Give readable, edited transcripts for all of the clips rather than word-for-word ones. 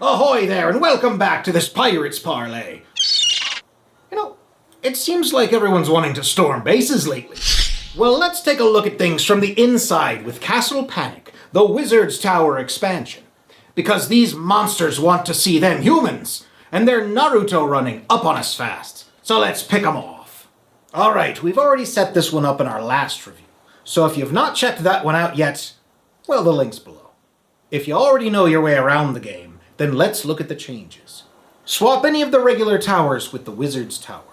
Ahoy there, and welcome back to this Pirates Parley. You know, it seems like everyone's wanting to storm bases lately. Well, let's take a look at things from the inside with Castle Panic, the Wizard's Tower expansion. Because these monsters want to see them humans, and they're Naruto running up on us fast. So let's pick them off. Alright, we've already set this one up in our last review. So if you've not checked that one out yet, well, the link's below. If you already know your way around the game, then let's look at the changes. Swap any of the regular towers with the Wizard's Tower.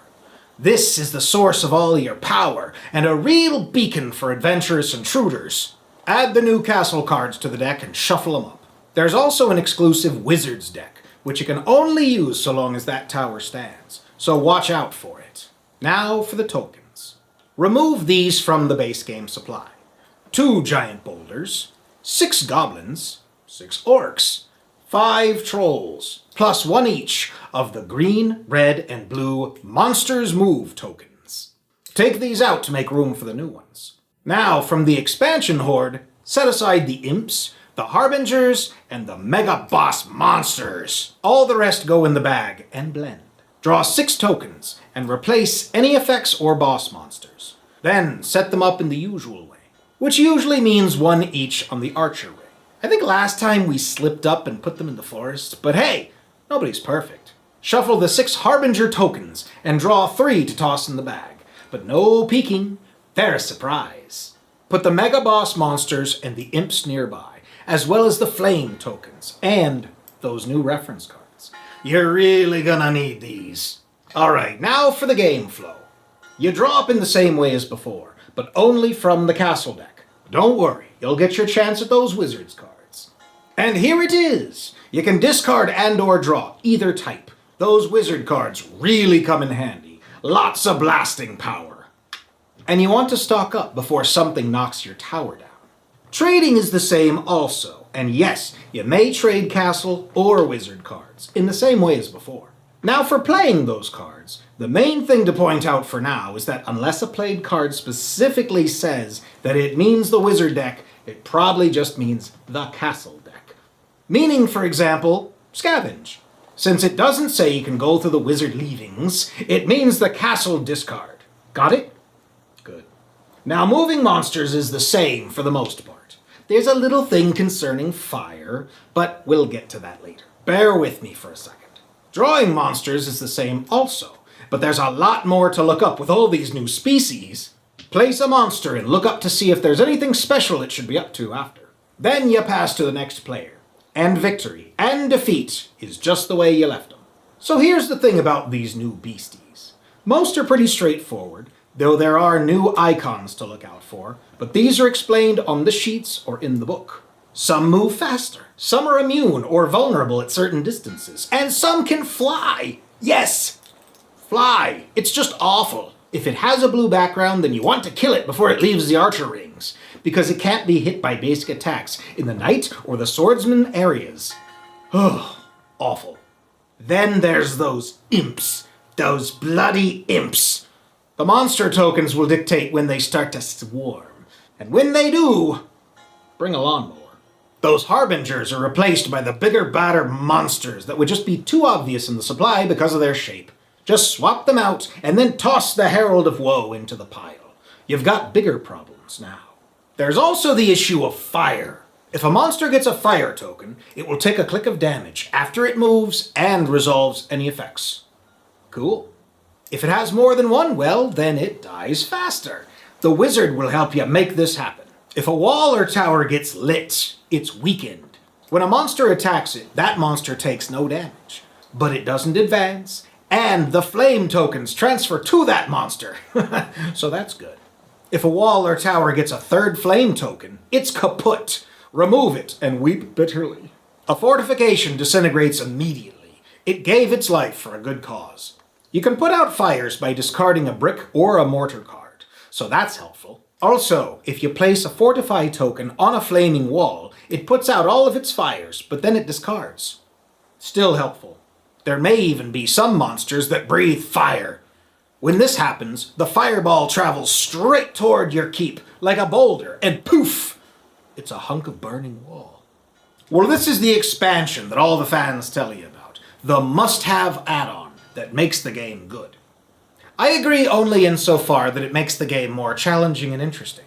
This is the source of all your power, and a real beacon for adventurous intruders. Add the new castle cards to the deck and shuffle them up. There's also an exclusive Wizard's deck, which you can only use so long as that tower stands, so watch out for it. Now for the tokens. Remove these from the base game supply. 2 giant boulders, 6 goblins, 6 orcs, 5 trolls, plus 1 each of the green, red, and blue Monsters Move tokens. Take these out to make room for the new ones. Now, from the expansion horde, set aside the imps, the harbingers, and the mega boss monsters. All the rest go in the bag and blend. Draw 6 tokens and replace any effects or boss monsters. Then set them up in the usual way, which usually means 1 each on the archer ring. I think last time we slipped up and put them in the forest, but hey, nobody's perfect. Shuffle the 6 Harbinger tokens and draw 3 to toss in the bag. But no peeking, they're a surprise. Put the Mega Boss monsters and the imps nearby, as well as the Flame tokens, and those new reference cards. You're really gonna need these. Alright, now for the game flow. You draw up in the same way as before, but only from the castle deck. Don't worry, you'll get your chance at those Wizards cards. And here it is! You can discard and or draw, either type. Those Wizard cards really come in handy. Lots of blasting power. And you want to stock up before something knocks your tower down. Trading is the same also, and yes, you may trade castle or Wizard cards, in the same way as before. Now for playing those cards, the main thing to point out for now is that unless a played card specifically says that it means the Wizard deck, it probably just means the castle deck. Meaning, for example, scavenge. Since it doesn't say you can go through the Wizard leavings, it means the castle discard. Got it? Good. Now moving monsters is the same for the most part. There's a little thing concerning fire, but we'll get to that later. Bear with me for a second. Drawing monsters is the same also, but there's a lot more to look up with all these new species. Place a monster and look up to see if there's anything special it should be up to after. Then you pass to the next player. And victory and defeat is just the way you left them. So here's the thing about these new beasties. Most are pretty straightforward, though there are new icons to look out for, but these are explained on the sheets or in the book. Some move faster, some are immune or vulnerable at certain distances, and some can fly! Yes! Fly! It's just awful. If it has a blue background, then you want to kill it before it leaves the archer rings, because it can't be hit by basic attacks in the knight or the swordsman areas. Oh, awful. Then there's those imps. Those bloody imps. The monster tokens will dictate when they start to swarm, and when they do, bring a lawnmower. Those harbingers are replaced by the bigger, badder monsters that would just be too obvious in the supply because of their shape. Just swap them out, and then toss the Herald of Woe into the pile. You've got bigger problems now. There's also the issue of fire. If a monster gets a fire token, it will take a click of damage after it moves and resolves any effects. Cool. If it has more than one, well, then it dies faster. The wizard will help you make this happen. If a wall or tower gets lit, it's weakened. When a monster attacks it, that monster takes no damage. But it doesn't advance, and the flame tokens transfer to that monster. So that's good. If a wall or tower gets a 3rd flame token, it's kaput. Remove it and weep bitterly. A fortification disintegrates immediately. It gave its life for a good cause. You can put out fires by discarding a brick or a mortar card, so that's helpful. Also, if you place a fortify token on a flaming wall, it puts out all of its fires, but then it discards. Still helpful. There may even be some monsters that breathe fire. When this happens, the fireball travels straight toward your keep, like a boulder, and poof! It's a hunk of burning wall. Well, this is the expansion that all the fans tell you about. The must-have add-on that makes the game good. I agree only insofar that it makes the game more challenging and interesting.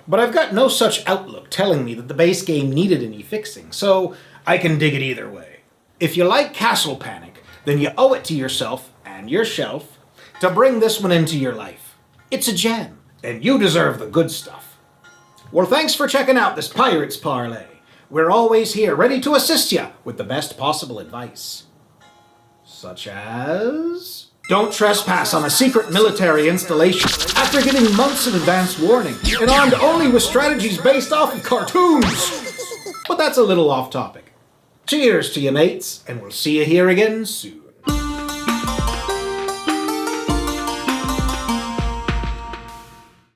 But I've got no such outlook telling me that the base game needed any fixing, so I can dig it either way. If you like Castle Panic, then you owe it to yourself and your shelf to bring this one into your life. It's a gem, and you deserve the good stuff. Well, thanks for checking out this Pirates Parley. We're always here, ready to assist you with the best possible advice. Such as... don't trespass on a secret military installation after getting months of advance warning and armed only with strategies based off of cartoons. But that's a little off topic. Cheers to you, mates, and we'll see you here again soon.